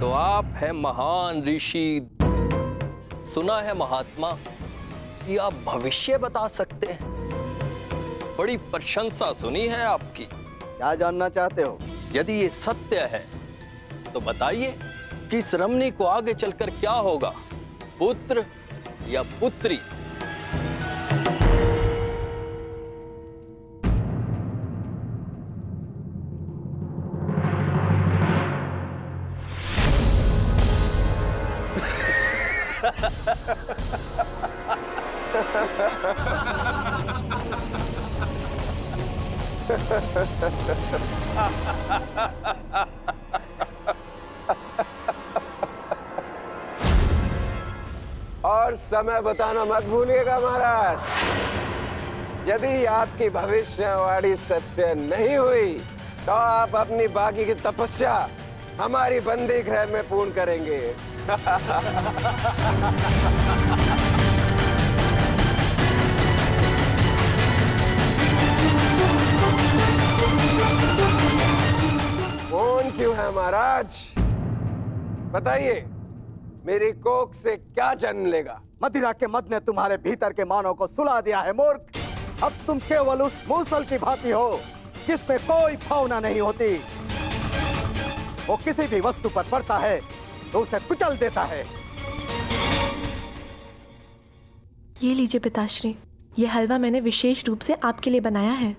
तो आप हैं महान ऋषि। सुना है महात्मा कि आप भविष्य बता सकते हैं। बड़ी प्रशंसा सुनी है आपकी। क्या जानना चाहते हो? यदि ये सत्य है तो बताइए कि इस रमणी को आगे चलकर क्या होगा, पुत्र या पुत्री? और समय बताना मत भूलिएगा महाराज। यदि आपकी भविष्यवाणी सत्य नहीं हुई तो आप अपनी बाकी की तपस्या हमारी बंदी गृह में पूर्ण करेंगे। कौन क्यों है महाराज? बताइए, मेरी कोख से क्या जन्म लेगा? मदिरा के मद ने तुम्हारे भीतर के मानव को सुला दिया है मूर्ख। अब तुम केवल उस मूसल की भांति हो जिसमें कोई भावना नहीं होती। वो किसी भी वस्तु पर पड़ता है तो उसे कुचल देता है। ये लीजिए पिताश्री, ये हलवा मैंने विशेष रूप से आपके लिए बनाया है।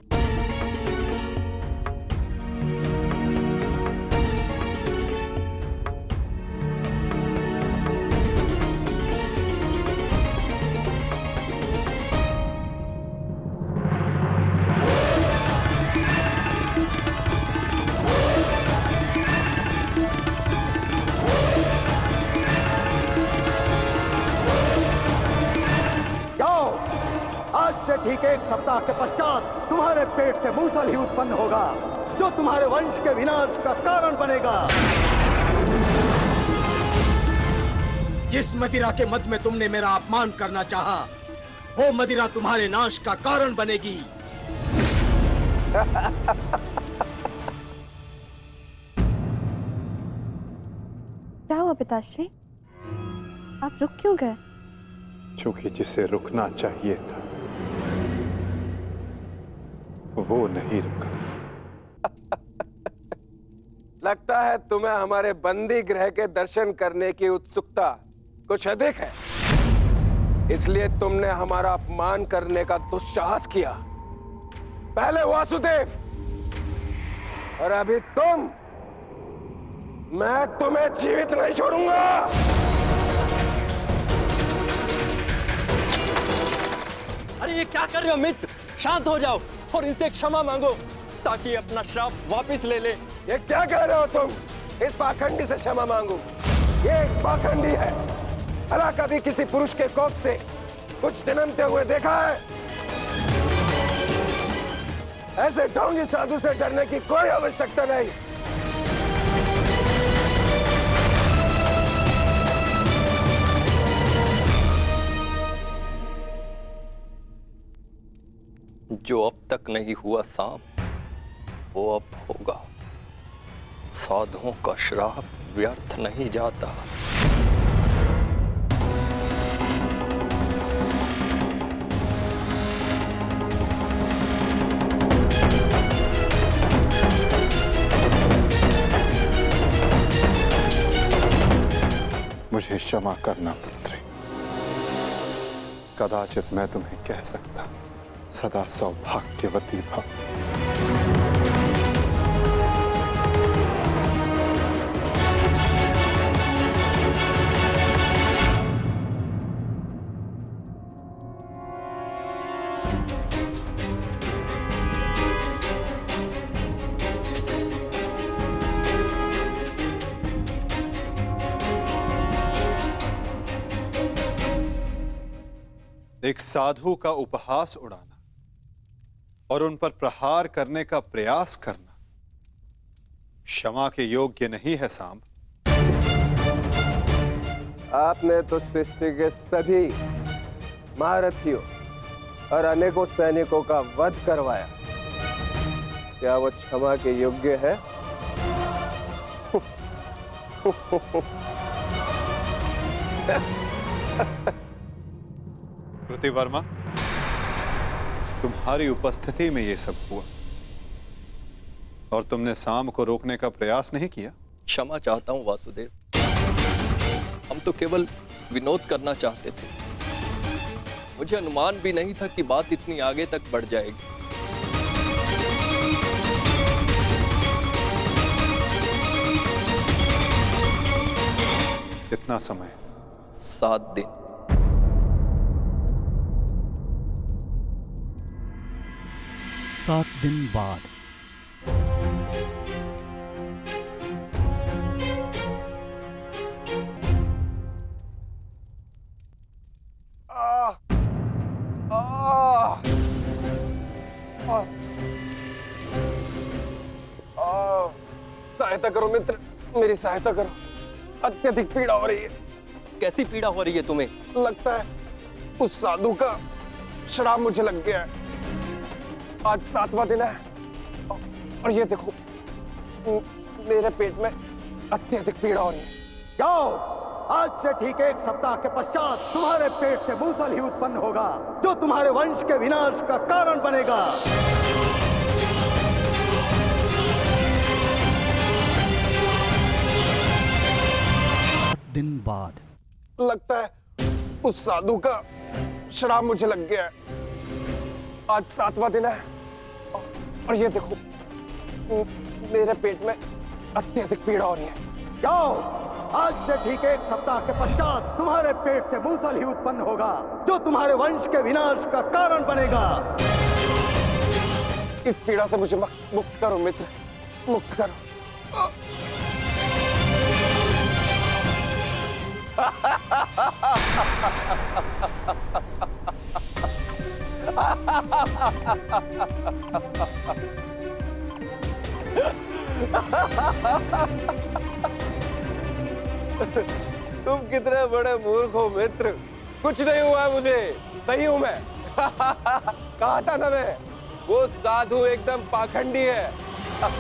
आज से ठीक 1 सप्ताह के पश्चात तुम्हारे पेट से मूसल ही उत्पन्न होगा जो तुम्हारे वंश के विनाश का कारण बनेगा। जिस मदिरा के मद में तुमने मेरा अपमान करना चाहा, वो मदिरा तुम्हारे नाश का कारण बनेगी। क्या हुआ पिताश्री? आप रुक क्यों गए? क्योंकि जिसे रुकना चाहिए था वो नहीं रुका। लगता है तुम्हें हमारे बंदी गृह के दर्शन करने की उत्सुकता कुछ अधिक है, इसलिए तुमने हमारा अपमान करने का दुस्साहस किया। पहले वासुदेव और अभी तुम। मैं तुम्हें जीवित नहीं छोड़ूंगा। अरे ये क्या कर रहे हो मित्र? शांत हो जाओ और इनसे क्षमा मांगो ताकि अपना श्राप वापस ले ले। ये क्या कह रहे हो तुम? इस पाखंडी से क्षमा मांगू? ये एक पाखंडी है। भला कभी किसी पुरुष के कोख से कुछ जन्मते हुए देखा है? ऐसे ढोंगी साधु से डरने की कोई आवश्यकता नहीं। जो अब तक नहीं हुआ साम, वो अब होगा। साधुओं का श्राप व्यर्थ नहीं जाता। मुझे क्षमा करना पुत्री। कदाचित मैं तुम्हें कह सकता सदा सौभाग्यवती भव। एक साधु का उपहास उड़ाना और उन पर प्रहार करने का प्रयास करना क्षमा के योग्य नहीं है सांब। आपने तो सृष्टि के सभी महारथियों और अनेकों सैनिकों का वध करवाया। क्या वो क्षमा के योग्य है? कृतिवर्मा, तुम्हारी उपस्थिति में ये सब हुआ और तुमने साम को रोकने का प्रयास नहीं किया? क्षमा चाहता हूं वासुदेव, हम तो केवल विनोद करना चाहते थे। मुझे अनुमान भी नहीं था कि बात इतनी आगे तक बढ़ जाएगी। कितना समय? 7 दिन। 7 दिन बाद सहायता करो मित्र, मेरी सहायता करो। अत्यधिक पीड़ा हो रही है। कैसी पीड़ा हो रही है तुम्हें? लगता है उस साधु का श्राप मुझे लग गया है। आज 7वां दिन है और ये देखो, मेरे पेट में अत्यधिक पीड़ा हो रही है। जाओ, आज से ठीक 1 सप्ताह के पश्चात तुम्हारे पेट से मूसल ही उत्पन्न होगा, जो तुम्हारे वंश के विनाश का कारण बनेगा। दिन बाद लगता है उस साधु का श्राप मुझे लग गया है। आज 7वां दिन है और ये देखो, मेरे पेट में अत्यधिक पीड़ा हो रही है। जाओ, आज से ठीक 1 सप्ताह के पश्चात तुम्हारे पेट से मूसल ही उत्पन्न होगा, जो तुम्हारे वंश के विनाश का कारण बनेगा। इस पीड़ा से मुझे मुक्त करो मित्र, मुक्त करो। तुम कितने बड़े मूर्ख हो मित्र। कुछ नहीं हुआ है मुझे, सही हूं मैं। कहा था ना मैं, वो साधु एकदम पाखंडी है। हम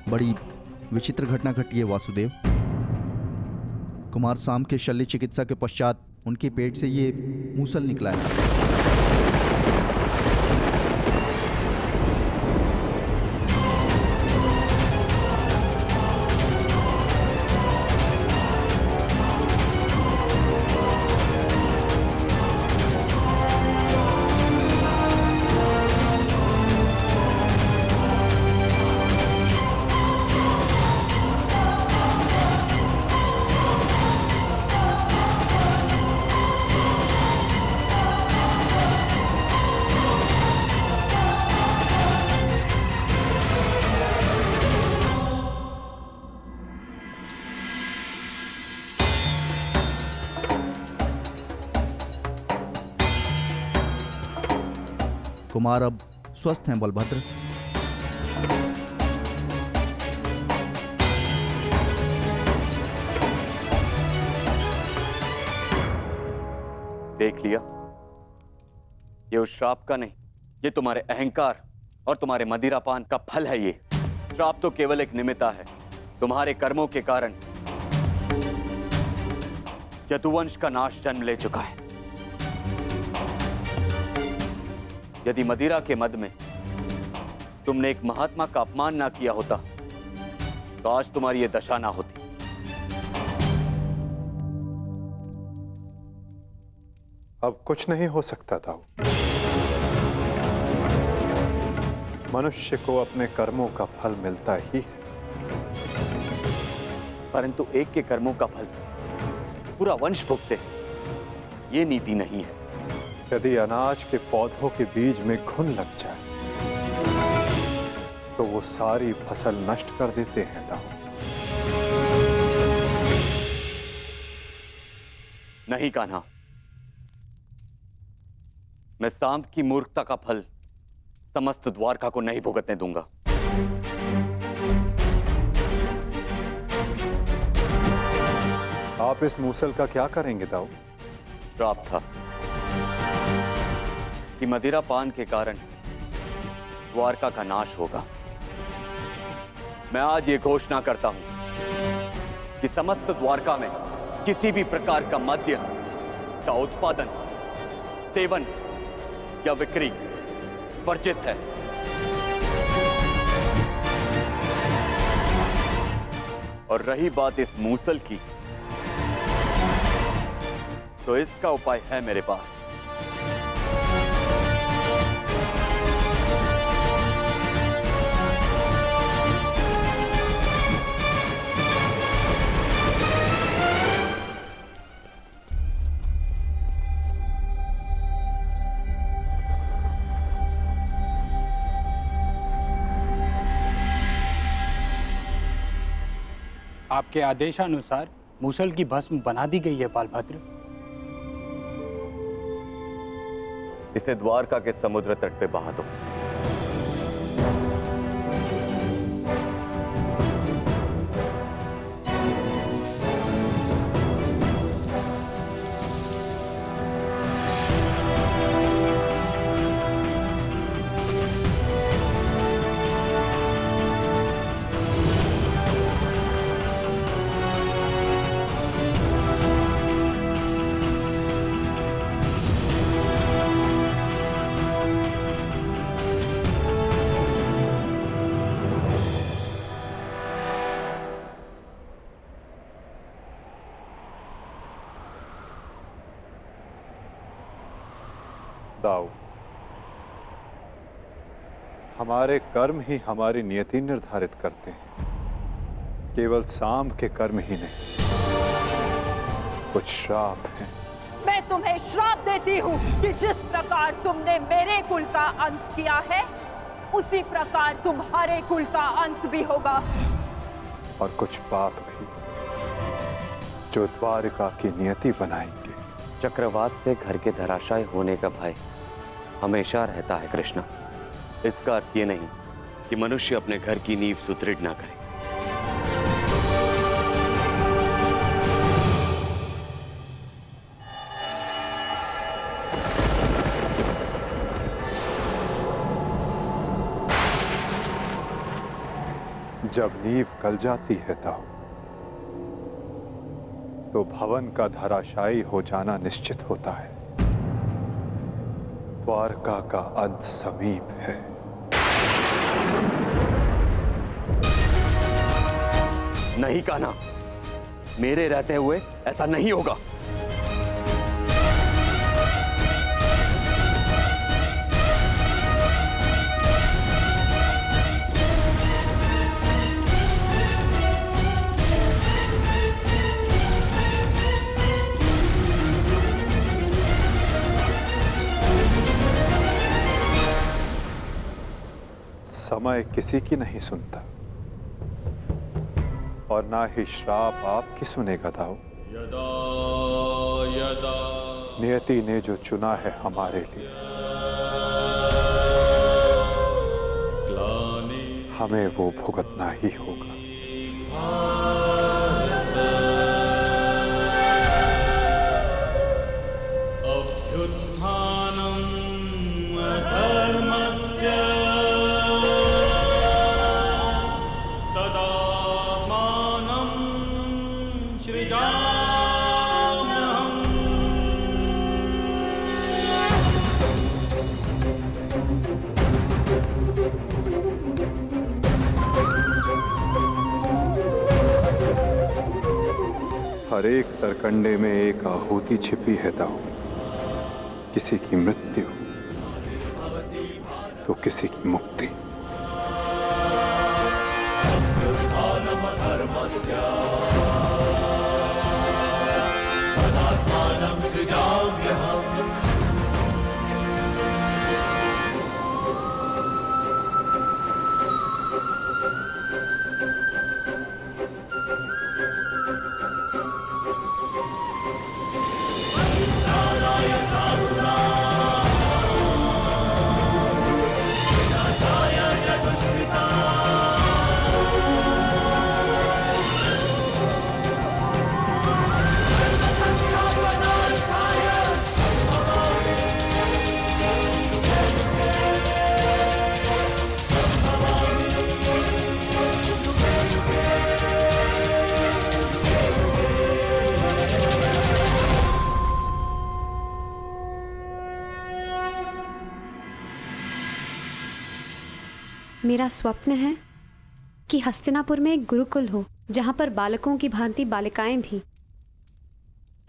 बड़ी विचित्र घटना घटी है वासुदेव। कुमार साम के शल्य चिकित्सा के पश्चात उनके पेट से ये मूसल निकला है। कुमार अब स्वस्थ हैं बलभद्र। देख लिया, ये उस श्राप का नहीं, ये तुम्हारे अहंकार और तुम्हारे मदिरापान का फल है। ये श्राप तो केवल एक निमित्ता है। तुम्हारे कर्मों के कारण यदुवंश का नाश जन्म ले चुका है। यदि मदिरा के मद में तुमने एक महात्मा का अपमान ना किया होता तो आज तुम्हारी यह दशा ना होती। अब कुछ नहीं हो सकता था। मनुष्य को अपने कर्मों का फल मिलता ही है, परंतु एक के कर्मों का फल पूरा वंश भुगते। ये नीति नहीं है। यदि अनाज के पौधों के बीज में घुन लग जाए तो वो सारी फसल नष्ट कर देते हैं दाऊ। नहीं कान्हा, मैं सांब की मूर्खता का फल समस्त द्वारका को नहीं भुगतने दूंगा। आप इस मूसल का क्या करेंगे दाऊ? श्राप था कि मदिरा पान के कारण द्वारका का नाश होगा। मैं आज ये घोषणा करता हूं कि समस्त द्वारका में किसी भी प्रकार का मद्य का उत्पादन, सेवन या बिक्री वर्जित है। और रही बात इस मूसल की, तो इसका उपाय है मेरे पास। आपके आदेशानुसार मूसल की भस्म बना दी गई है बालभद्र। इसे द्वारका के समुद्र तट पे बहा दो। दाऊ, हमारे कर्म ही हमारी नियति निर्धारित करते हैं, केवल सांब के कर्म ही नहीं। कुछ श्राप हैं। मैं तुम्हें श्राप देती हूँ कि जिस प्रकार तुमने मेरे कुल का अंत किया है, उसी प्रकार तुम्हारे कुल का अंत भी होगा। और कुछ पाप भी जो द्वारिका की नियति बनाएंगे। चक्रवात से घर के धराशायी होने का भय हमेशा रहता है कृष्णा। इसका अर्थ ये नहीं कि मनुष्य अपने घर की नींव सुदृढ़ ना करे। जब नींव गल जाती है दाऊ, तो भवन का धराशायी हो जाना निश्चित होता है। द्वारका का अंत समीप है। नहीं कान्हा, मेरे रहते हुए ऐसा नहीं होगा। समय किसी की नहीं सुनता और ना ही श्राप आपकी सुनेगा दाऊ। नियति ने जो चुना है हमारे लिए, हमें वो भुगतना ही होगा। हर एक सरकंडे में एक आहुति छिपी है दाऊ। किसी की मृत्यु तो किसी की मुक्ति। सदात्मानं सृजाम्यहम्। मेरा स्वप्न है कि हस्तिनापुर में एक गुरुकुल हो, जहां पर बालकों की भांति बालिकाएं भी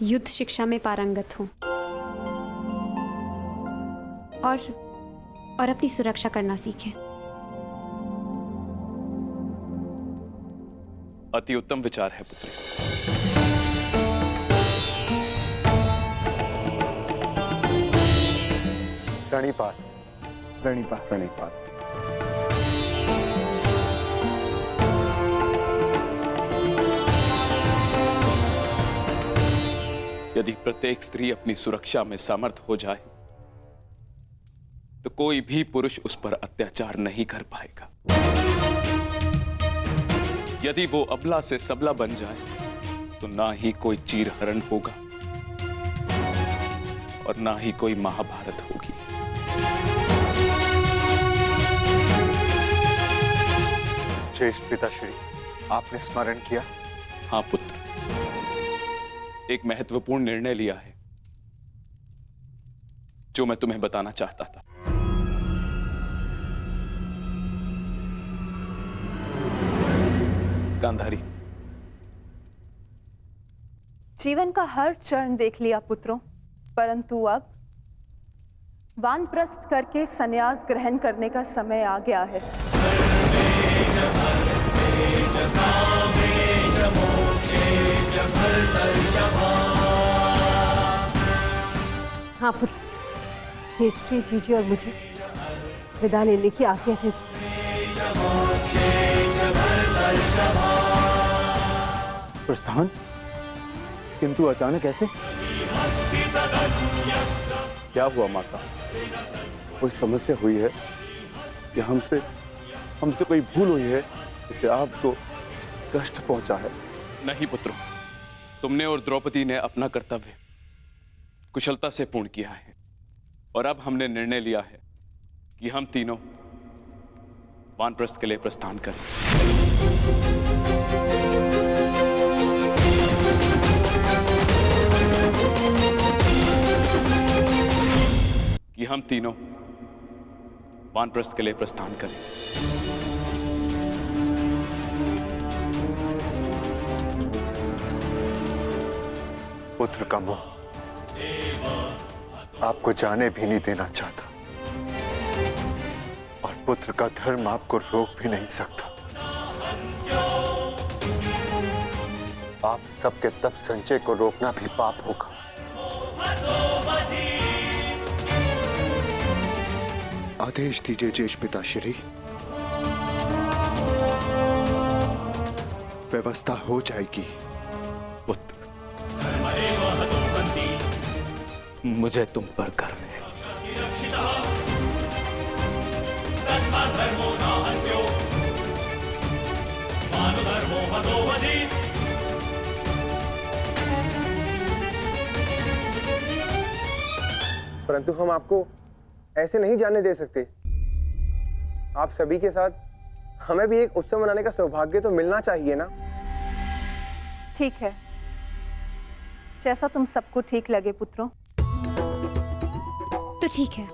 युद्ध शिक्षा में पारंगत हों और अपनी सुरक्षा करना सीखें। अति उत्तम विचार है पुत्री। प्रणिपात, प्रणिपात, प्रणिपात। यदि प्रत्येक स्त्री अपनी सुरक्षा में समर्थ हो जाए तो कोई भी पुरुष उस पर अत्याचार नहीं कर पाएगा। यदि वो अबला से सबला बन जाए तो ना ही कोई चीरहरण होगा और ना ही कोई महाभारत होगी। ज्येष्ठ पिताश्री, आपने स्मरण किया? हाँ पुत्र, एक महत्वपूर्ण निर्णय लिया है जो मैं तुम्हें बताना चाहता था। गांधारी, जीवन का हर चरण देख लिया पुत्रों, परंतु अब वानप्रस्थ करके संन्यास ग्रहण करने का समय आ गया है। हाँ पुत्र, युधिष्ठिर जीजी और मुझे विदा लेने की आज्ञा है। प्रस्थान? किंतु अचानक ऐसे? क्या हुआ माता? कोई समस्या हुई है या हमसे कोई भूल हुई है जिससे आपको कष्ट पहुंचा है? नहीं पुत्रों, तुमने और द्रौपदी ने अपना कर्तव्य कुशलता से पूर्ण किया है और अब हमने निर्णय लिया है कि हम तीनों वानप्रस्थ के लिए प्रस्थान करें। कि हम तीनों वानप्रस्थ के लिए प्रस्थान करें। पुत्र का मोह आपको जाने भी नहीं देना चाहता और पुत्र का धर्म आपको रोक भी नहीं सकता। आप सबके तप संचय को रोकना भी पाप होगा। आदेश दीजिए ज्येष्ठ पिताश्री, व्यवस्था हो जाएगी। पुत्र, मुझे तुम पर गर्व है। परंतु हम आपको ऐसे नहीं जाने दे सकते। आप सभी के साथ हमें भी एक उत्सव मनाने का सौभाग्य तो मिलना चाहिए ना। ठीक है, जैसा तुम सबको ठीक लगे पुत्रों। तो ठीक है,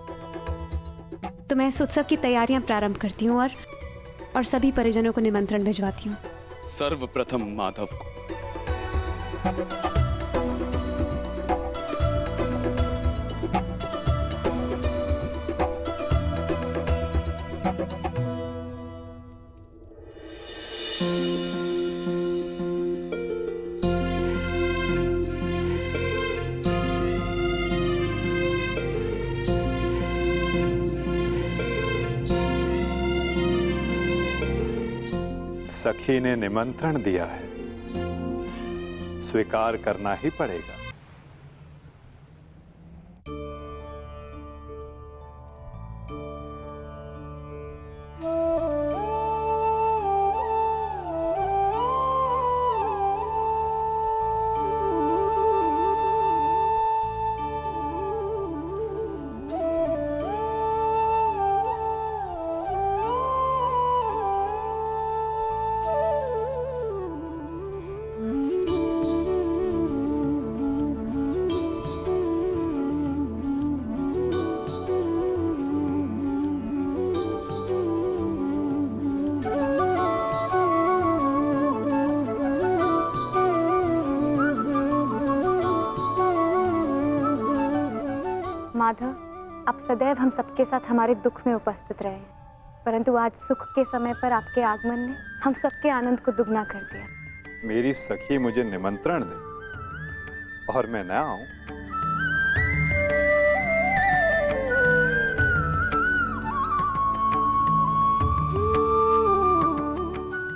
तो मैं इस उत्सव की तैयारियां प्रारंभ करती हूँ और सभी परिजनों को निमंत्रण भिजवाती हूँ। सर्वप्रथम माधव को। सखी ने निमंत्रण दिया है, स्वीकार करना ही पड़ेगा। माधव, आप सदैव हम सबके साथ हमारे दुख में उपस्थित रहे, परंतु आज सुख के समय पर आपके आगमन ने हम सबके आनंद को दुगना कर दिया। मेरी सखी मुझे निमंत्रण दे और मैं न आऊं?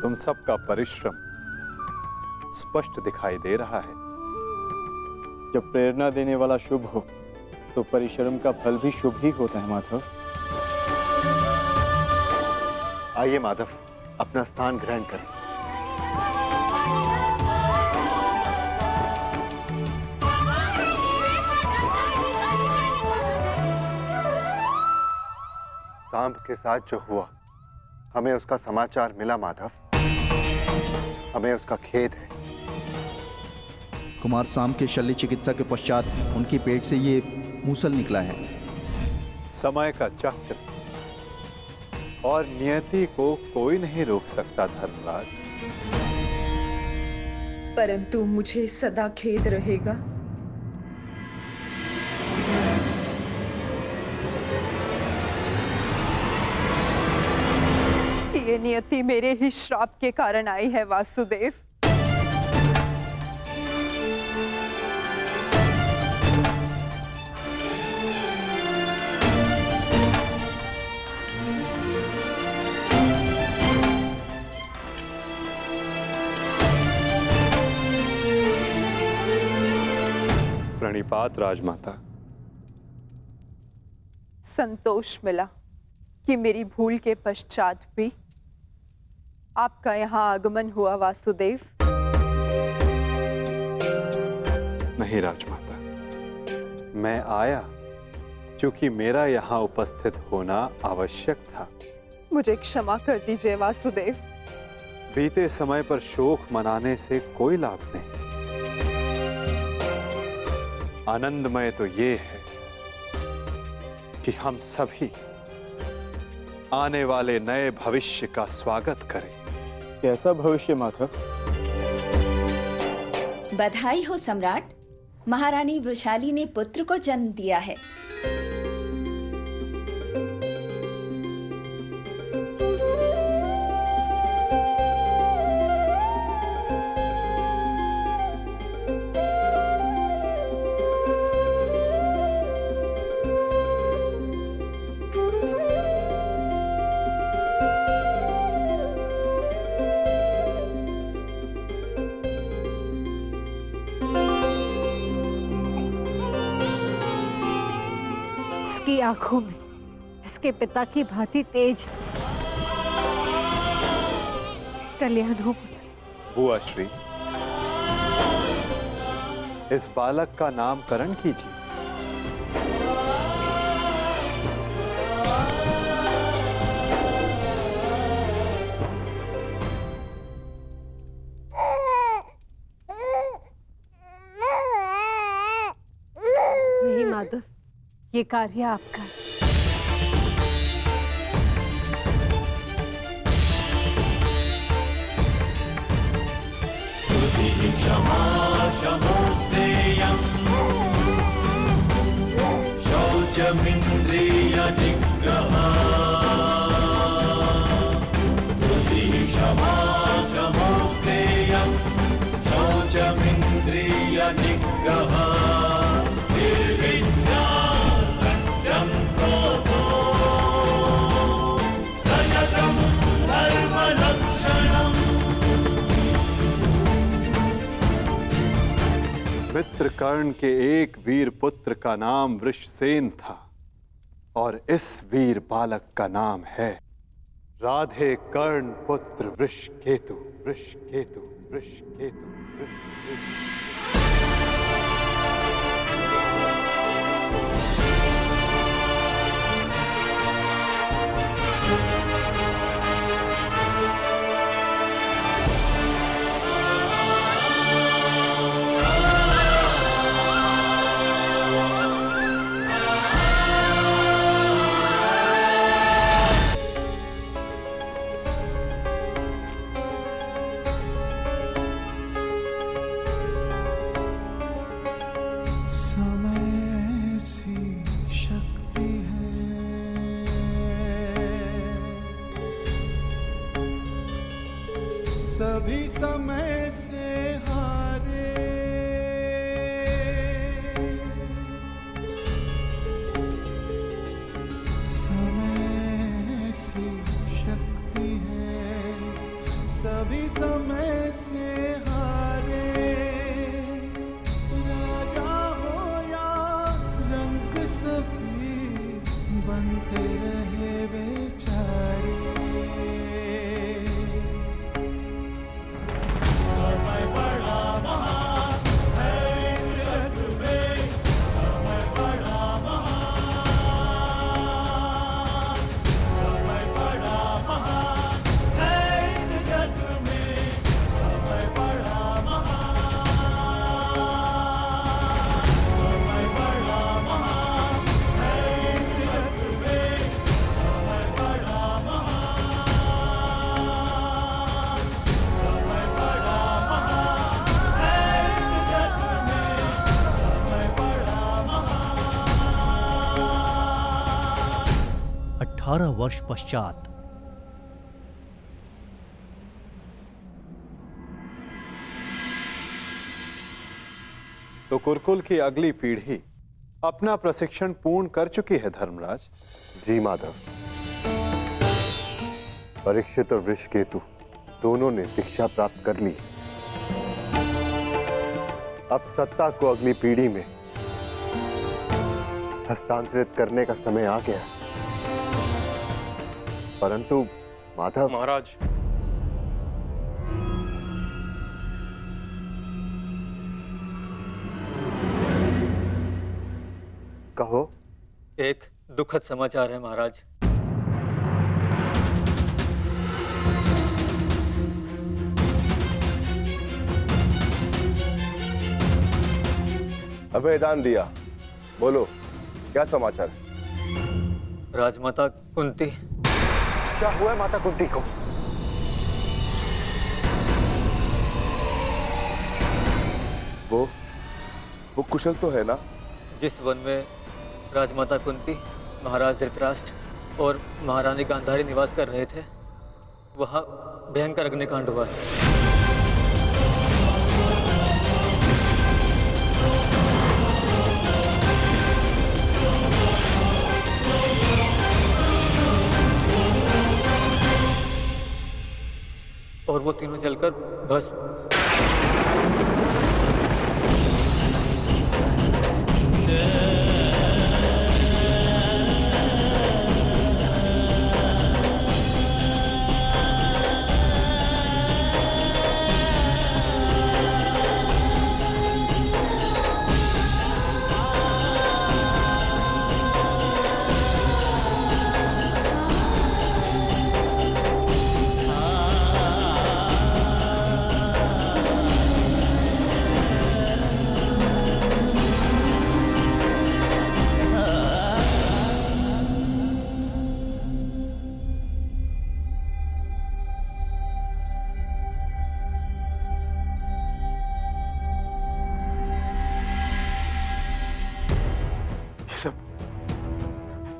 तुम सबका परिश्रम स्पष्ट दिखाई दे रहा है। जब प्रेरणा देने वाला शुभ हो तो परिश्रम का फल भी शुभ ही होता है माधव। आइए माधव, अपना स्थान ग्रहण करें। सांब के साथ जो हुआ, हमें उसका समाचार मिला माधव। हमें उसका खेद है। कुमार साम के शल्य चिकित्सा के पश्चात उनके पेट से ये मूसल निकला है। समय का चक्र और नियति को कोई नहीं रोक सकता धर्मराज। परंतु मुझे सदा खेद रहेगा कि ये नियति मेरे ही श्राप के कारण आई है वासुदेव। प्रणिपात राजमाता। संतोष मिला कि मेरी भूल के पश्चात भी आपका यहाँ आगमन हुआ वासुदेव। नहीं राजमाता, मैं आया क्योंकि मेरा यहाँ उपस्थित होना आवश्यक था। मुझे क्षमा कर दीजिए वासुदेव। बीते समय पर शोक मनाने से कोई लाभ नहीं। आनंदमय तो ये है कि हम सभी आने वाले नए भविष्य का स्वागत करें। कैसा भविष्य माधव? बधाई हो सम्राट, महारानी वृषाली ने पुत्र को जन्म दिया है। इसकी आंखों में इसके पिता की भांति तेज कल्याण हो। बुआ श्री, इस बालक का नामकरण कीजिए। नहीं माधव, ये कार्य आपका है। शौचमिन्द्रिय निग्रह क्षमा शमोस्तेयं शौचमिन्द्रिय निग्रह निर्विद्या सत्यं क्रोधो दशकं धर्मलक्षणम्। मित्रकर्ण के एक वीर पुत्र का नाम वृषसेन था और इस वीर बालक का नाम है राधे कर्ण पुत्र वृषकेतु। वृषकेतु वृषकेतु वृषकेतु। घूमते रहे बेचारे। समय बड़ा महान है इस जग में, समय बड़ा महान, समय बड़ा महान है इस जग में, समय बड़ा महान, समय बड़ा महान है इस जग में, समय बड़ा महान, समय बड़ा महान है इस जग में, समय बड़ा महान। 18 वर्ष पश्चात तो कुरुकुल की अगली पीढ़ी अपना प्रशिक्षण पूर्ण कर चुकी है धर्मराज। जी माधव, परीक्षित और वृषकेतु दोनों ने शिक्षा प्राप्त कर ली। अब सत्ता को अगली पीढ़ी में हस्तांतरित करने का समय आ गया। परंतु माधव महाराज, कहो। एक दुखद समाचार है महाराज। अभय दान दिया, बोलो क्या समाचार है? राजमाता कुंती। क्या हुआ माता कुंती को? वो कुशल तो है ना? जिस वन में राजमाता कुंती, महाराज धृतराष्ट्र और महारानी गांधारी निवास कर रहे थे, वहाँ भयंकर अग्निकांड हुआ है। और वो तीनों जलकर भस्म।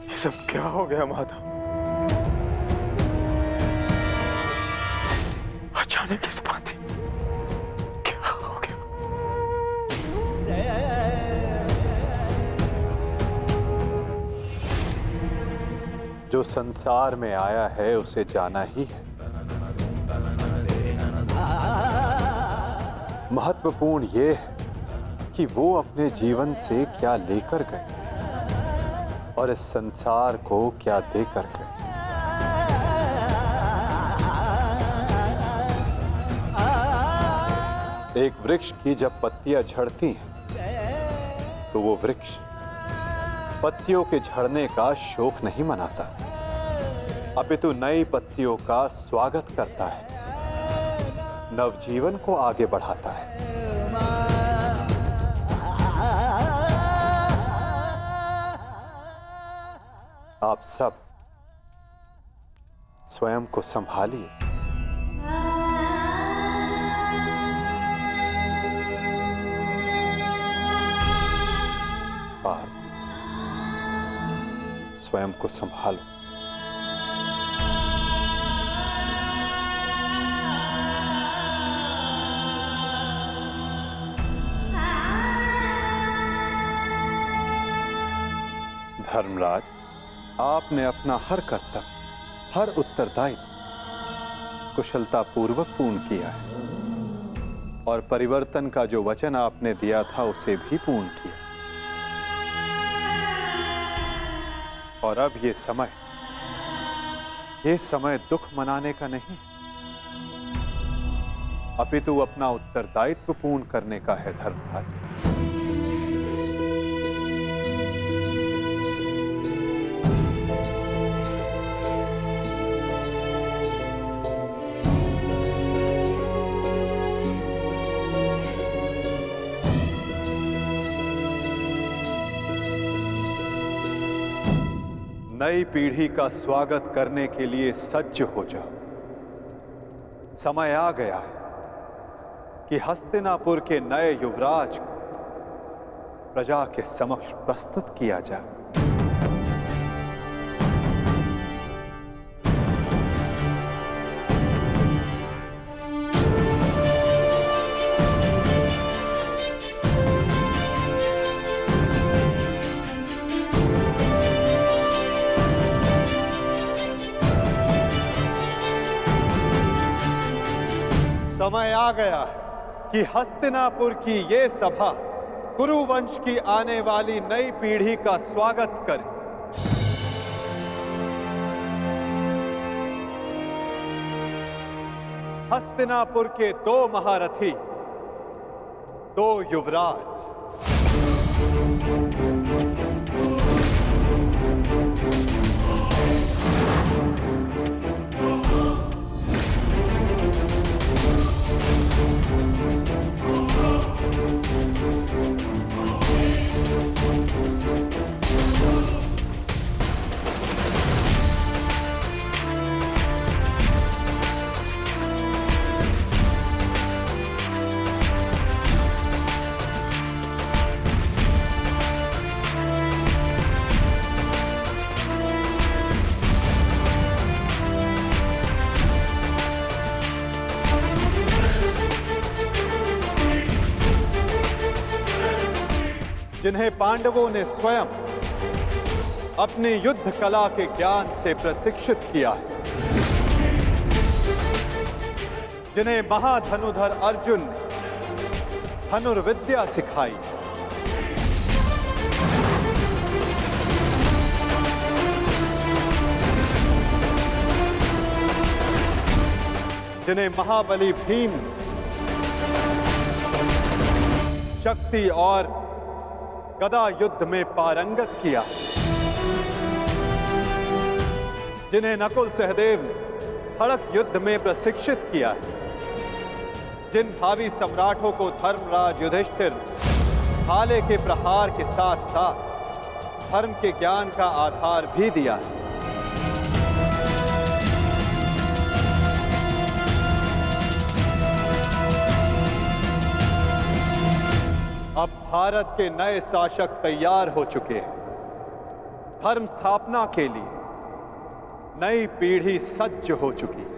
ये सब क्या हो गया माधव? अचानक इस बात क्या हो गया? जो संसार में आया है उसे जाना ही है। महत्वपूर्ण ये है कि वो अपने जीवन से क्या लेकर गए और इस संसार को क्या देकर गए। एक वृक्ष की जब पत्तियां झड़ती हैं तो वो वृक्ष पत्तियों के झड़ने का शोक नहीं मनाता, अपितु नई पत्तियों का स्वागत करता है, नवजीवन को आगे बढ़ाता है। आप सब स्वयं को संभालिए। आप स्वयं को संभालो। धर्मराज, आपने अपना हर कर्तव्य, हर उत्तरदायित्व कुशलता पूर्वक पूर्ण किया है और परिवर्तन का जो वचन आपने दिया था उसे भी पूर्ण किया। और अब ये समय दुख मनाने का नहीं, अपितु अपना उत्तरदायित्व पूर्ण करने का है धर्मराज। नई पीढ़ी का स्वागत करने के लिए सज्ज हो जाओ। समय आ गया है कि हस्तिनापुर के नए युवराज को प्रजा के समक्ष प्रस्तुत किया जाए। समय आ गया है कि हस्तिनापुर की ये सभा कुरुवंश की आने वाली नई पीढ़ी का स्वागत करे। हस्तिनापुर के 2 महारथी, 2 युवराज। जिन्हें पांडवों ने स्वयं अपनी युद्ध कला के ज्ञान से प्रशिक्षित किया है, जिन्हें महाधनुधर अर्जुन ने धनुर्विद्या सिखाई, जिन्हें महाबली भीम शक्ति और गदा युद्ध में पारंगत किया, जिन्हें नकुल सहदेव ने खड़ग युद्ध में प्रशिक्षित किया, जिन भावी सम्राटों को धर्मराज युधिष्ठिर भाले के प्रहार के साथ साथ धर्म के ज्ञान का आधार भी दिया है। अब भारत के नए शासक तैयार हो चुके हैं। धर्म स्थापना के लिए नई पीढ़ी सज्ज हो चुकी है।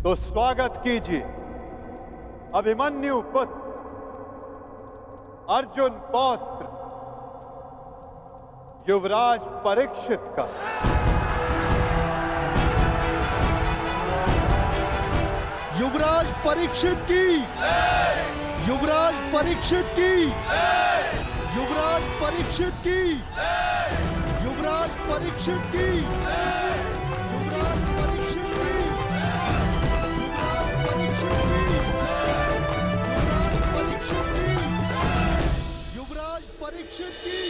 तो स्वागत कीजिए अभिमन्यु पुत्र अर्जुन पौत्र युवराज परीक्षित का। युवराज परीक्षित की, युवराज परीक्षित की, युवराज परीक्षित की, युवराज परीक्षित की, युवराज परीक्षित की, युवराज परीक्षित की।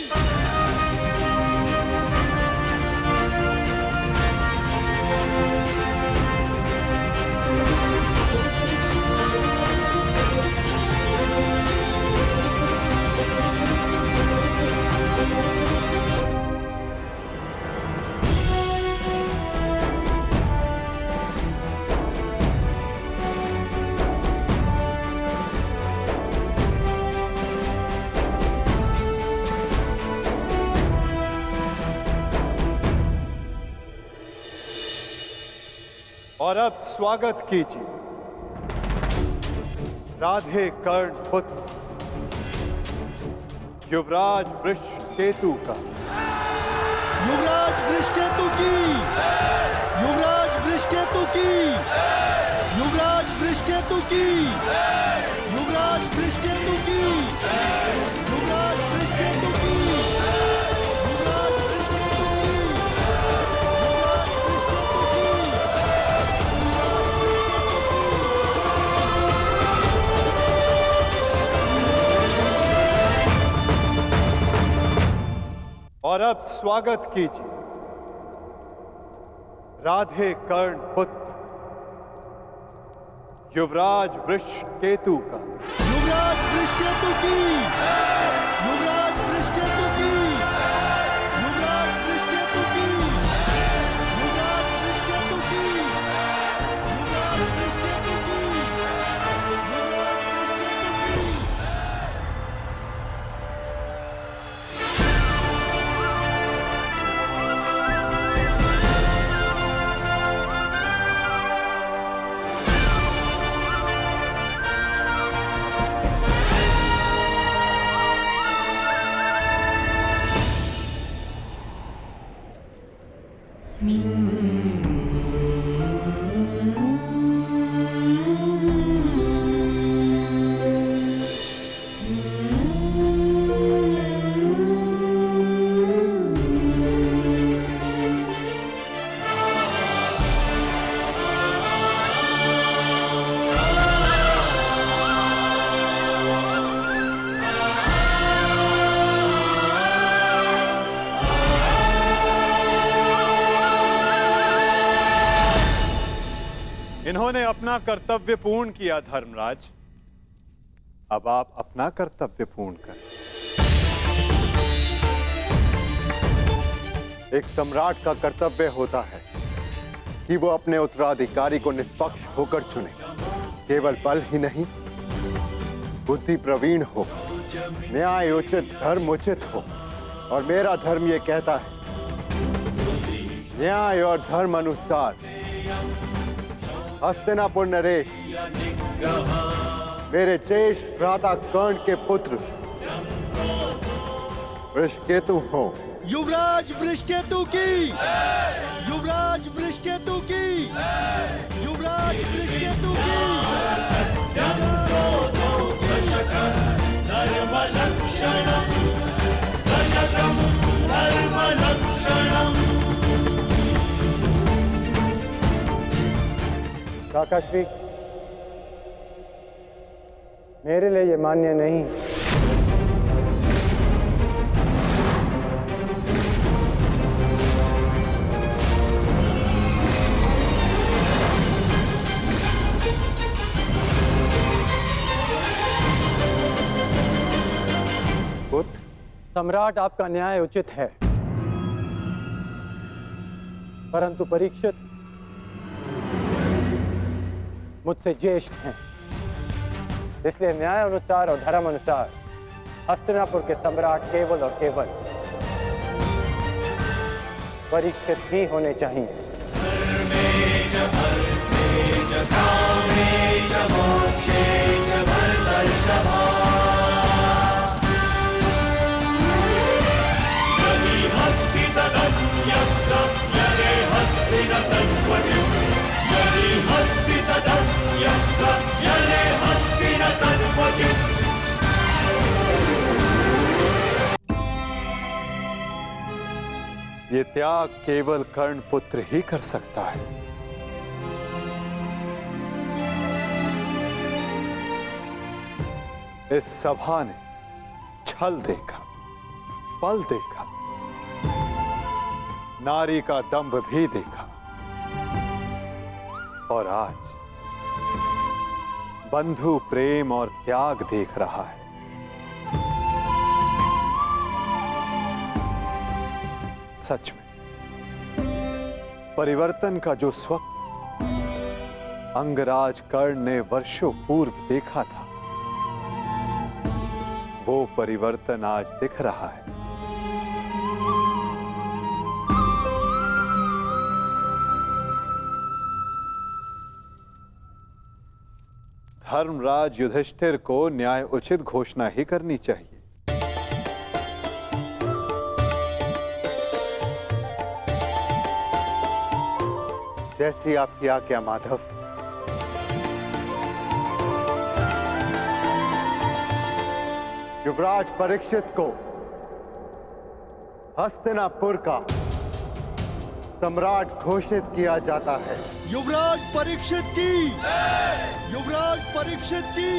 और अब स्वागत कीजिए राधे कर्ण पुत्र युवराज वृषकेतु का। युवराज वृषकेतु की, युवराज वृषकेतु की, युवराज वृषकेतु की, युवराज वृषकेतु की, युवराज वृषकेतु की, युवराज वृषकेतु की, और अब स्वागत कीजिए राधे कर्ण पुत्र युवराज वृषकेतु का। युवराज वृषकेतु की, युवराज वृषकेतु की, युवराज वृषकेतु की, युवराज वृषकेतु की, युवराज वृषकेतु की, युवराज वृषकेतु की। इन्होंने अपना कर्तव्य पूर्ण किया धर्मराज, अब आप अपना कर्तव्य पूर्ण करें। एक सम्राट का कर्तव्य होता है कि वो अपने उत्तराधिकारी को निष्पक्ष होकर चुने, केवल बल ही नहीं, बुद्धि प्रवीण हो, न्याय उचित, धर्म उचित हो। और मेरा धर्म ये कहता है न्याय और धर्म अनुसार हस्तिनापुर नरेश मेरे ज्येष्ठ भ्राता कर्ण के पुत्र वृषकेतु हो। युवराज वृषकेतु की, युवराज वृषकेतु की, युवराज वृषकेतु की, काकाश्री, मेरे लिए ये मान्य नहीं। सम्राट, आपका न्याय उचित है, परंतु परीक्षित मुझसे ज्येष्ठ हैं, इसलिए न्याय अनुसार और धर्म अनुसार हस्तिनापुर के सम्राट केवल और केवल परीक्षित ही होने चाहिए। ये त्याग केवल कर्ण पुत्र ही कर सकता है। इस सभा ने छल देखा, बल देखा, नारी का दंभ भी देखा, और आज बंधु प्रेम और त्याग देख रहा है। सच में परिवर्तन का जो स्वप्न अंगराज कर्ण ने वर्षों पूर्व देखा था, वो परिवर्तन आज दिख रहा है। धर्मराज युधिष्ठिर को न्याय उचित घोषणा ही करनी चाहिए। जैसी आपकी आज्ञा माधव। युवराज परीक्षित को हस्तिनापुर का सम्राट घोषित किया जाता है। युवराज परीक्षित की, युवराज परीक्षित की,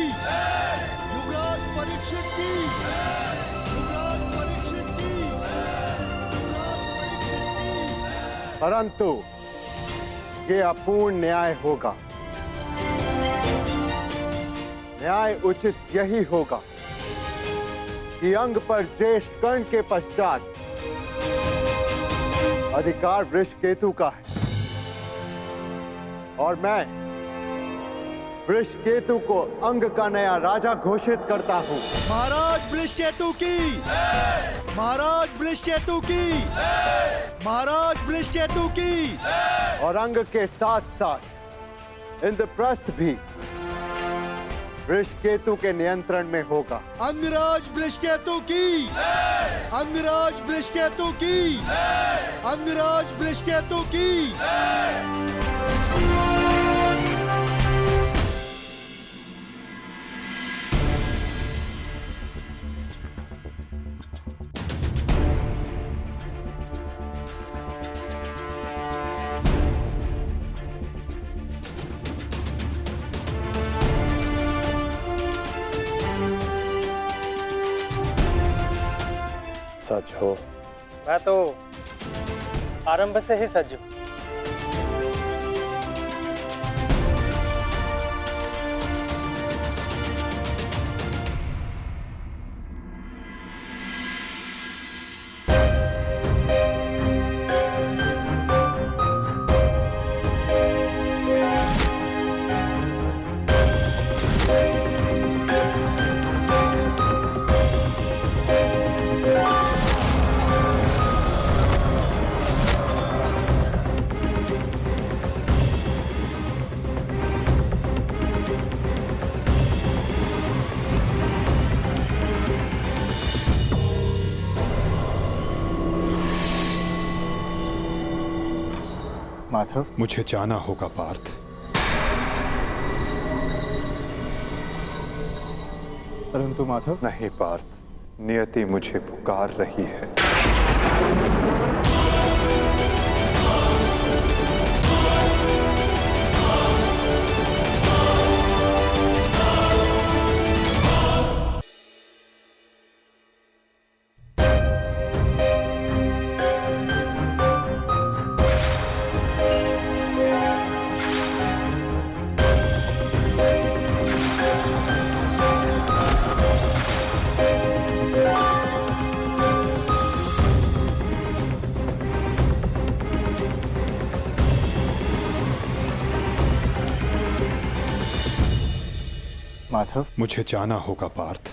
युवराज परीक्षित की, युवराज परीक्षित की, युवराज परीक्षित की। परंतु ये अपूर्ण न्याय होगा। न्याय उचित यही होगा कि अंग पर ज्येष्ठ कर्ण के पश्चात अधिकार वृषकेतु का है और मैं वृषकेतु को अंग का नया राजा घोषित करता हूं। महाराज वृषकेतु की, महाराज वृषकेतु की, महाराज वृषकेतु की। और अंग के साथ साथ इंद्रप्रस्थ भी वृषकेतु के नियंत्रण में होगा। अंगराज वृषकेतु की, अंगराज वृषकेतु की, अंगराज वृषकेतु की। सच हो। मैं तो आरंभ से ही सज्ज हूं। माधव, मुझे जाना होगा पार्थ। परंतु माधव। नहीं पार्थ, नियति मुझे पुकार रही है। माधव, मुझे जाना होगा पार्थ।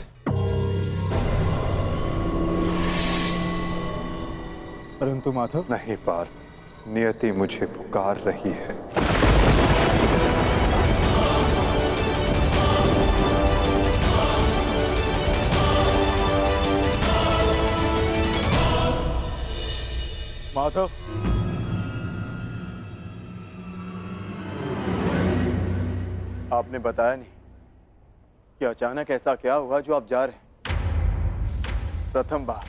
परंतु माधव। नहीं पार्थ, नियति मुझे पुकार रही है। माधव, आपने बताया नहीं कि अचानक ऐसा क्या हुआ जो आप जा रहे हैं। प्रथम बार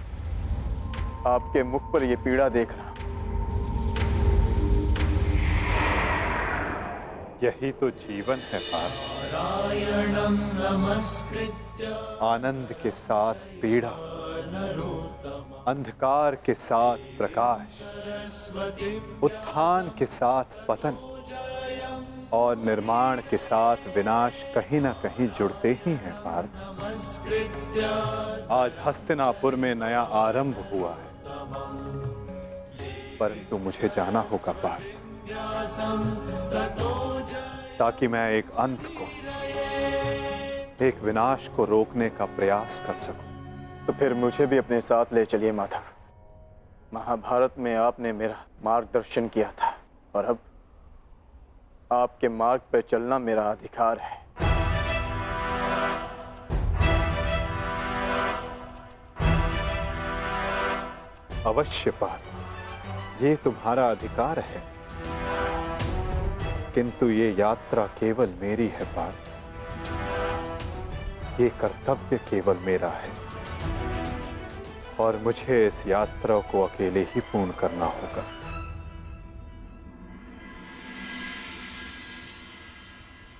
आपके मुख पर यह पीड़ा देख रहा। यही तो जीवन है पार्थ। आनंद के साथ पीड़ा, अंधकार के साथ प्रकाश, उत्थान के साथ पतन और निर्माण के साथ विनाश कहीं ना कहीं जुड़ते ही हैं पार्थ। आज हस्तिनापुर में नया आरंभ हुआ है, परंतु मुझे जाना होगा पार्थ, ताकि मैं एक अंत को, एक विनाश को रोकने का प्रयास कर सकूं। तो फिर मुझे भी अपने साथ ले चलिए माधव। महाभारत में आपने मेरा मार्गदर्शन किया था और अब आपके मार्ग पर चलना मेरा अधिकार है। अवश्य पार्थ, ये तुम्हारा अधिकार है, किंतु ये यात्रा केवल मेरी है पार्थ। ये कर्तव्य केवल मेरा है और मुझे इस यात्रा को अकेले ही पूर्ण करना होगा।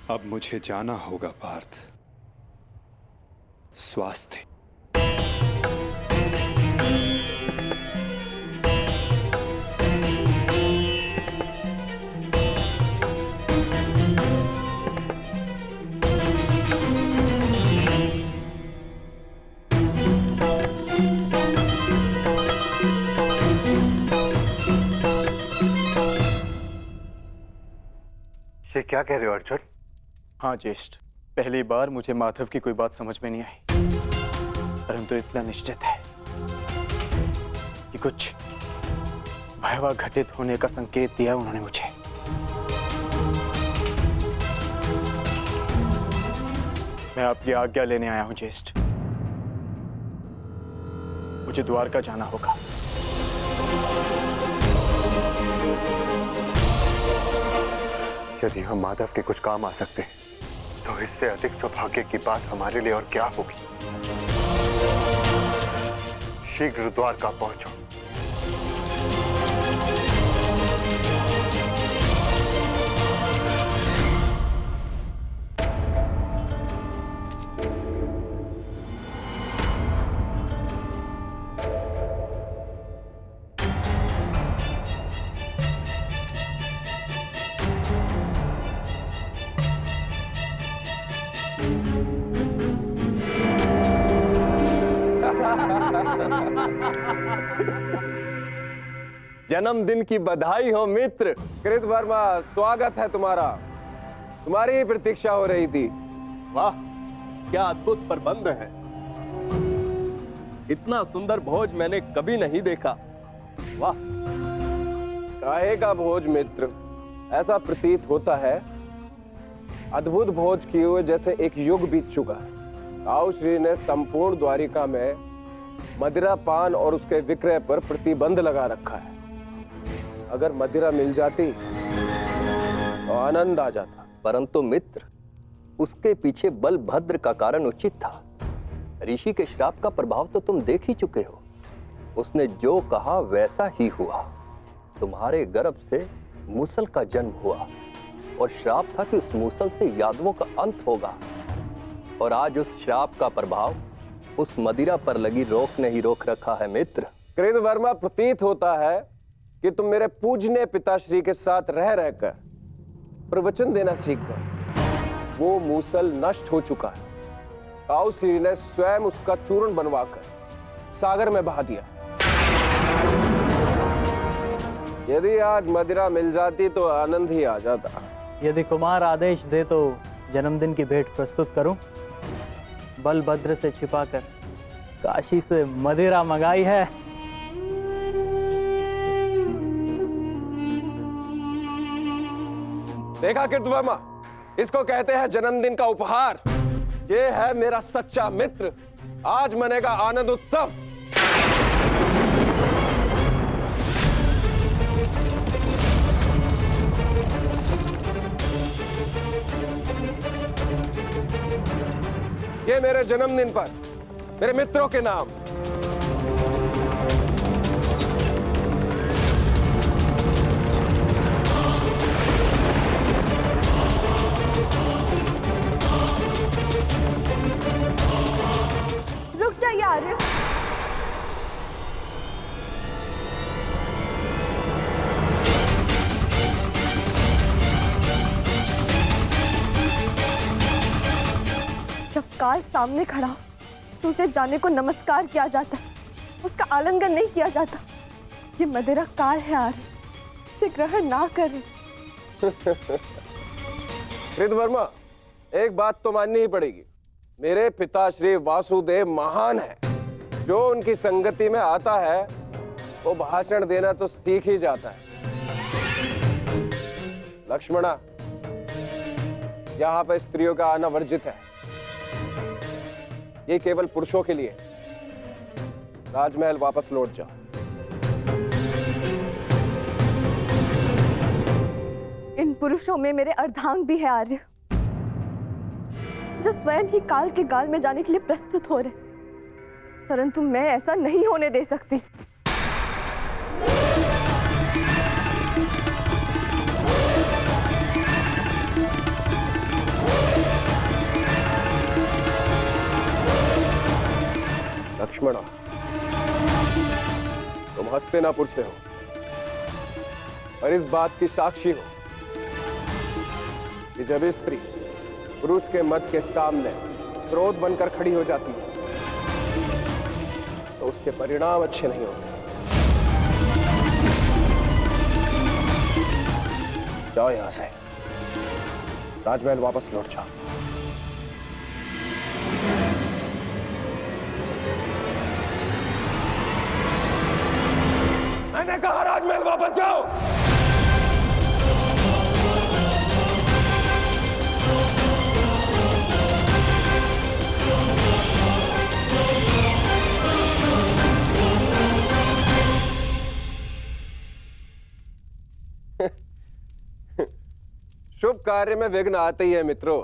अब मुझे जाना होगा पार्थ। स्वास्थ्य। ये क्या कह रहे हो अर्जुन? हाँ ज्येष्ठ, पहली बार मुझे माधव की कोई बात समझ में नहीं आई, परंतु इतना निश्चित है कि कुछ भयावह घटित होने का संकेत दिया उन्होंने मुझे। मैं आपकी आज्ञा लेने आया हूं ज्येष्ठ। मुझे द्वारका जाना होगा। यदि हम माधव के कुछ काम आ सकते हैं, तो इससे अधिक सौभाग्य की बात हमारे लिए और क्या होगी। शीघ्र द्वारका पहुंचो। जन्मदिन की बधाई हो मित्र। कृतवर्मा, स्वागत है तुम्हारा। तुम्हारी ही प्रतीक्षा हो रही थी। वाह, क्या अद्भुत प्रबंध है। इतना सुंदर भोज मैंने कभी नहीं देखा। वाह। काहे का भोज मित्र? ऐसा प्रतीत होता है अद्भुत भोज किए हुए जैसे एक युग बीत चुका है। आओ श्री ने संपूर्ण द्वारिका में मदिरा पान और उसके विक्रय पर प्रतिबंध लगा रखा है। अगर मदिरा मिल जाती तो आनंद आ जाता। परंतु मित्र, उसके पीछे बलभद्र का कारण उचित था। ऋषि के श्राप का प्रभाव तो तुम देख ही चुके हो। उसने जो कहा वैसा ही हुआ। तुम्हारे गर्भ से मूसल का जन्म हुआ और श्राप था कि उस मूसल से यादवों का अंत होगा। और आज उस श्राप का प्रभाव उस मदिरा पर लगी रोक ने ही रोक रखा है मित्र। कृतवर्मा, प्रतीत होता है कि तुम मेरे पूजनीय पिताश्री के साथ रह रहकर प्रवचन देना सीख गए। वो मूसल नष्ट हो चुका है। ताऊ श्री ने स्वयं उसका चूर्ण बनवाकर सागर में बहा दिया। यदि आज मदिरा मिल जाती तो आनंद ही आ जाता। यदि कुमार आदेश दे तो जन्मदिन की भेंट प्रस्तुत करूं। बलभद्र से छिपाकर काशी से मदिरा मंगाई है। देखा कृतवर्मा, इसको कहते हैं जन्मदिन का उपहार। ये है मेरा सच्चा मित्र। आज मनेगा आनंद उत्सव। ये मेरे जन्मदिन पर मेरे मित्रों के नाम। रुक जा यार। जब काल सामने खड़ा हो तो उसे जाने को नमस्कार किया जाता है, उसका आलिंगन नहीं किया जाता। ये मदिरा काल है आर्य, इसे ग्रहण ना करें। कृतवर्मा, एक बात तो माननी ही पड़ेगी। मेरे पिता श्री वासुदेव महान है। जो उनकी संगति में आता है वो भाषण देना तो सीख ही जाता है। लक्ष्मणा, यहाँ पर स्त्रियों का आना वर्जित है। ये केवल पुरुषों के लिए। राजमहल वापस लौट जाओ। पुरुषों में मेरे अर्धांग भी है आर्य, जो स्वयं ही काल के गाल में जाने के लिए प्रस्तुत हो रहे, परंतु मैं ऐसा नहीं होने दे सकती। लक्ष्मणा, तुम हस्तिनापुर से हो और इस बात की साक्षी हो कि जब स्त्री पुरुष के मत के सामने क्रोध बनकर खड़ी हो जाती है तो उसके परिणाम अच्छे नहीं होते। जाओ यहां से, राजमहल वापस लौट जाओ। मैंने कहा राजमहल वापस जाओ। शुभ कार्य में विघ्न आते ही है मित्रों।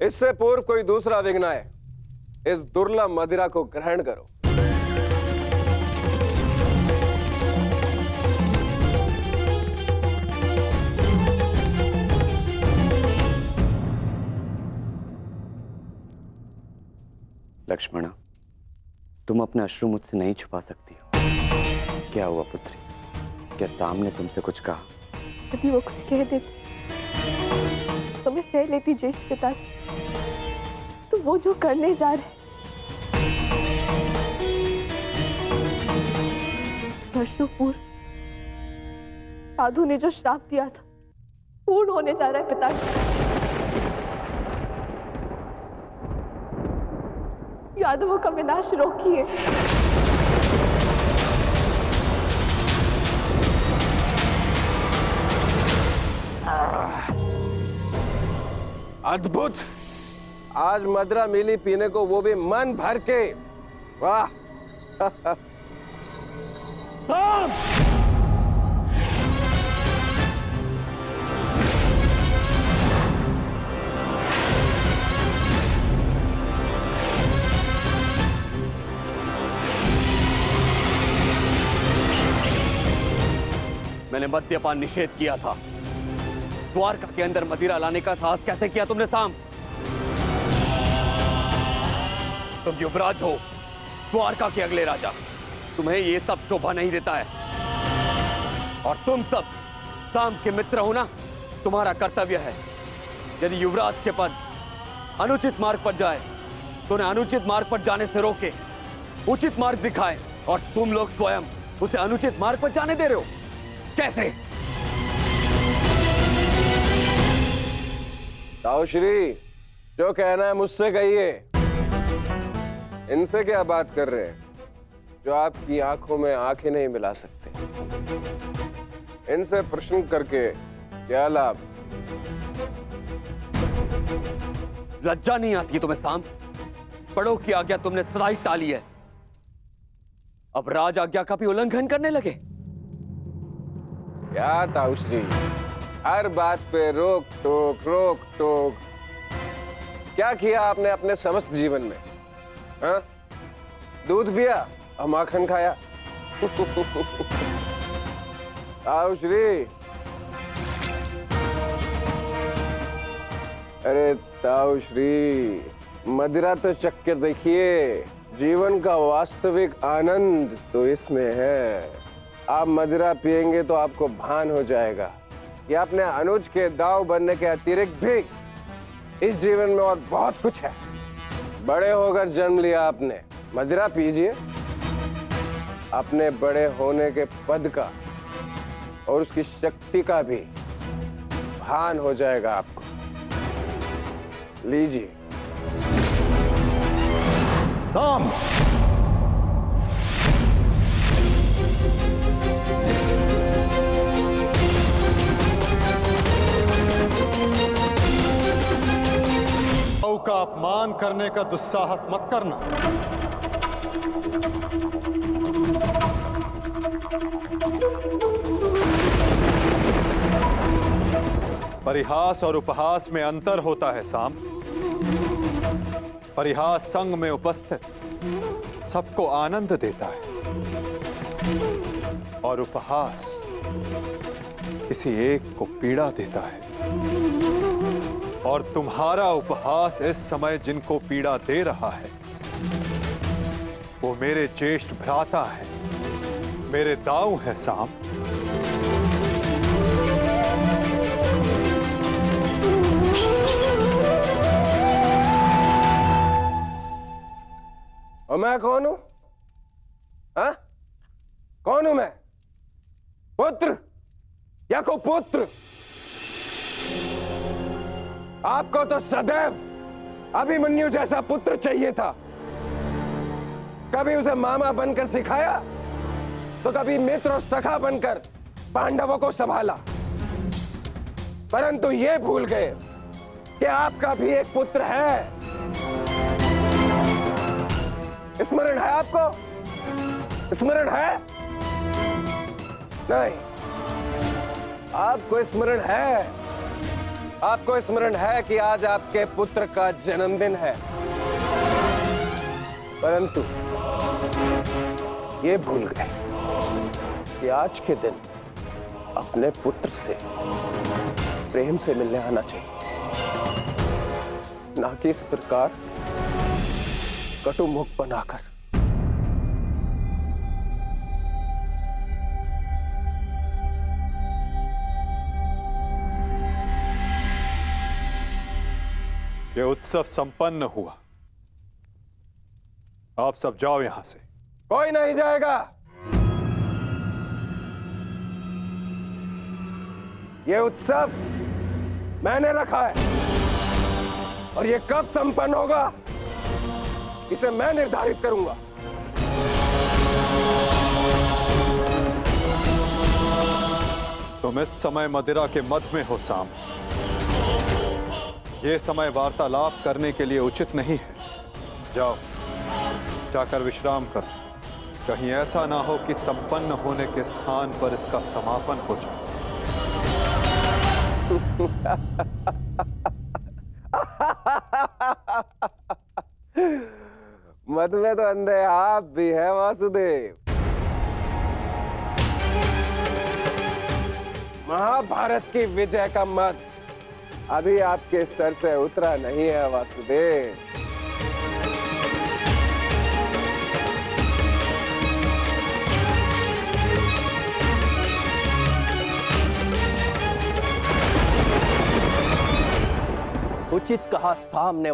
इससे पूर्व कोई दूसरा विघ्न आए, इस दुर्लभ मदिरा को ग्रहण करो। लक्ष्मणा, तुम अपने अश्रु मुझसे नहीं छुपा सकती हो। क्या हुआ पुत्री? क्या साम ने तुमसे कुछ कहा? यदि वो कुछ कह देती तो मैं सह लेती ज्येष्ठ पिताजी, तो वो जो करने जा रहे वर्षों पूर्व साधु ने जो श्राप दिया था पूर्ण होने जा रहा है पिताजी। यादवों का विनाश रोकिए। अद्भुत! आज मदरा मिली पीने को, वो भी मन भर के। वाह! मैंने मद्यपान निषेध किया था। द्वारका के अंदर मदिरा लाने का साहस कैसे किया तुमने साम? तुम युवराज हो, द्वारका के अगले राजा, तुम्हें ये सब शोभा नहीं देता है। और तुम सब साम के मित्र हो ना, तुम्हारा कर्तव्य है, यदि युवराज के पद अनुचित मार्ग पर जाए तो उन्हें अनुचित मार्ग पर जाने से रोके, उचित मार्ग दिखाए। और तुम लोग स्वयं उसे अनुचित मार्ग पर जाने दे रहे हो। कैसे? ताऊश्री, जो कहना है मुझसे कहिए। इनसे क्या बात कर रहे हैं जो आपकी आंखों में आंखें नहीं मिला सकते? इनसे प्रश्न करके क्या लाभ? लज्जा नहीं आती तुम्हें साम? बड़ों की आज्ञा तुमने सदा ही टाली है, अब राज आज्ञा का भी उल्लंघन करने लगे। क्या ताऊश्री, हर बात पे रोक टोक। क्या किया आपने अपने समस्त जीवन में? हाँ? दूध पिया और माखन खाया। ताऊश्री, अरे ताऊश्री, मदिरा तो चख के देखिए। जीवन का वास्तविक आनंद तो इसमें है। आप मदिरा पिएंगे तो आपको भान हो जाएगा कि आपने अनुज के दाव बनने के अतिरिक्त भी इस जीवन में और बहुत कुछ है। बड़े होकर जन्म लिया आपने, मदिरा पीजिए। अपने बड़े होने के पद का और उसकी शक्ति का भी भान हो जाएगा आपको। लीजिए। साम! का अपमान करने का दुस्साहस मत करना। परिहास और उपहास में अंतर होता है साम। परिहास संग में उपस्थित सबको आनंद देता है और उपहास किसी एक को पीड़ा देता है। और तुम्हारा उपहास इस समय जिनको पीड़ा दे रहा है वो मेरे ज्येष्ठ भ्राता है, मेरे दाऊ है साम। और मैं कौन हूं? हाँ? कौन हूं मैं? पुत्र या कुपुत्र? आपको तो सदैव अभिमन्यु जैसा पुत्र चाहिए था। कभी उसे मामा बनकर सिखाया तो कभी मित्र और सखा बनकर पांडवों को संभाला, परंतु ये भूल गए कि आपका भी एक पुत्र है। स्मरण है आपको? स्मरण है? नहीं, आपको स्मरण है। आपको स्मरण है कि आज आपके पुत्र का जन्मदिन है, परंतु ये भूल गए कि आज के दिन अपने पुत्र से प्रेम से मिलने आना चाहिए, ना कि इस प्रकार कटु मुख बनाकर। ये उत्सव संपन्न हुआ। आप सब जाओ यहां से। कोई नहीं जाएगा। ये उत्सव मैंने रखा है और ये कब संपन्न होगा इसे मैं निर्धारित करूंगा। तुम इस समय मदिरा के मध्य में हो साम। ये समय वार्तालाप करने के लिए उचित नहीं है। जाओ, जाकर विश्राम करो। कहीं ऐसा ना हो कि संपन्न होने के स्थान पर इसका समापन हो जाए। मत में तो अंधे आप भी है वासुदेव। महाभारत की विजय का मत अभी आपके सर से उतरा नहीं है वासुदेव। उचित कहा सामने